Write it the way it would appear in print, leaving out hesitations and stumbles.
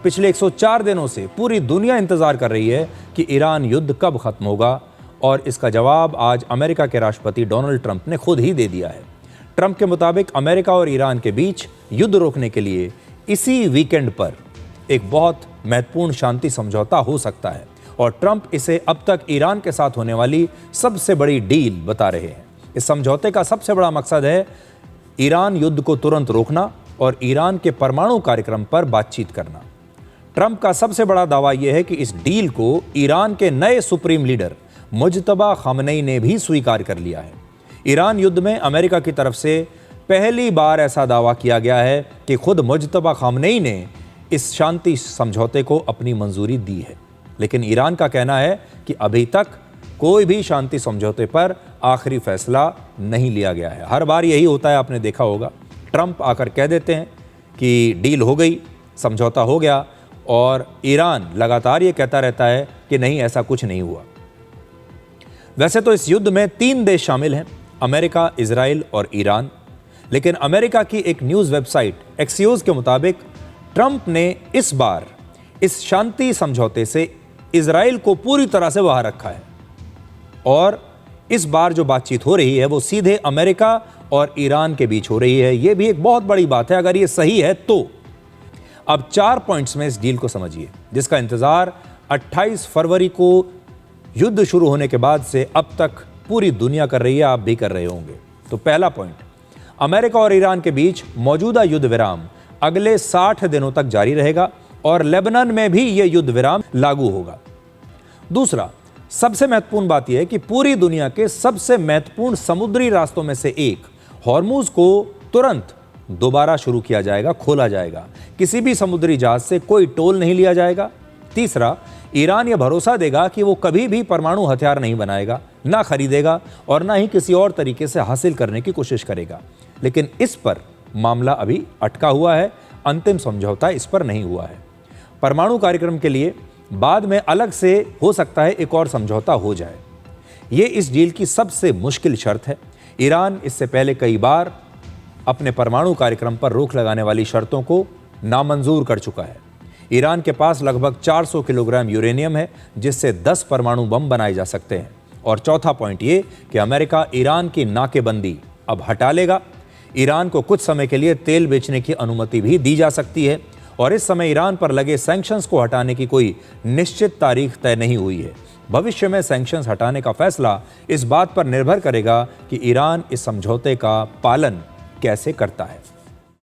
पिछले 104 दिनों से पूरी दुनिया इंतजार कर रही है कि ईरान युद्ध कब खत्म होगा, और इसका जवाब आज अमेरिका के राष्ट्रपति डोनाल्ड ट्रंप ने खुद ही दे दिया है। ट्रंप के मुताबिक अमेरिका और ईरान के बीच युद्ध रोकने के लिए इसी वीकेंड पर एक बहुत महत्वपूर्ण शांति समझौता हो सकता है, और ट्रंप इसे अब तक ईरान के साथ होने वाली सबसे बड़ी डील बता रहे हैं। इस समझौते का सबसे बड़ा मकसद है ईरान युद्ध को तुरंत रोकना और ईरान के परमाणु कार्यक्रम पर बातचीत करना। ट्रंप का सबसे बड़ा दावा यह है कि इस डील को ईरान के नए सुप्रीम लीडर मुज्तबा खामनेई ने भी स्वीकार कर लिया है। ईरान युद्ध में अमेरिका की तरफ से पहली बार ऐसा दावा किया गया है कि खुद मुज्तबा खामनेई ने इस शांति समझौते को अपनी मंजूरी दी है, लेकिन ईरान का कहना है कि अभी तक कोई भी शांति समझौते पर आखिरी फैसला नहीं लिया गया है। हर बार यही होता है, आपने देखा होगा, ट्रंप आकर कह देते हैं कि डील हो गई, समझौता हो गया, और ईरान लगातार ये कहता रहता है कि नहीं, ऐसा कुछ नहीं हुआ। वैसे तो इस युद्ध में 3 देश शामिल हैं, अमेरिका, इजराइल और ईरान, लेकिन अमेरिका की एक न्यूज़ वेबसाइट एक्सियोस के मुताबिक ट्रंप ने इस बार इस शांति समझौते से इजराइल को पूरी तरह से बाहर रखा है, और इस बार जो बातचीत हो रही है वो सीधे अमेरिका और ईरान के बीच हो रही है। ये भी एक बहुत बड़ी बात है अगर ये सही है तो। अब 4 पॉइंट्स में इस डील को समझिए, जिसका इंतजार 28 फरवरी को युद्ध शुरू होने के बाद से अब तक पूरी दुनिया कर रही है, आप भी कर रहे होंगे। तो पहला पॉइंट, अमेरिका और ईरान के बीच मौजूदा युद्ध विराम अगले 60 दिनों तक जारी रहेगा, और लेबनान में भी यह युद्ध विराम लागू होगा। दूसरा, सबसे महत्वपूर्ण बात यह है कि पूरी दुनिया के सबसे महत्वपूर्ण समुद्री रास्तों में से एक हॉर्मुज को तुरंत दोबारा शुरू किया जाएगा, खोला जाएगा। किसी भी समुद्री जहाज से कोई टोल नहीं लिया जाएगा। तीसरा, ईरान यह भरोसा देगा कि वो कभी भी परमाणु हथियार नहीं बनाएगा, ना खरीदेगा, और ना ही किसी और तरीके से हासिल करने की कोशिश करेगा। लेकिन इस पर मामला अभी अटका हुआ है, अंतिम समझौता इस पर नहीं हुआ है। परमाणु कार्यक्रम के लिए बाद में अलग से हो सकता है एक और समझौता हो जाए। ये इस डील की सबसे मुश्किल शर्त है। ईरान इससे पहले कई बार अपने परमाणु कार्यक्रम पर रोक लगाने वाली शर्तों को नामंजूर कर चुका है। ईरान के पास लगभग 400 किलोग्राम यूरेनियम है, जिससे 10 परमाणु बम बनाए जा सकते हैं। और चौथा पॉइंट ये कि अमेरिका ईरान की नाकेबंदी अब हटा लेगा। ईरान को कुछ समय के लिए तेल बेचने की अनुमति भी दी जा सकती है, और इस समय ईरान पर लगे सैंक्शंस को हटाने की कोई निश्चित तारीख तय नहीं हुई है। भविष्य में सैंक्शंस हटाने का फैसला इस बात पर निर्भर करेगा कि ईरान इस समझौते का पालन कैसे करता है।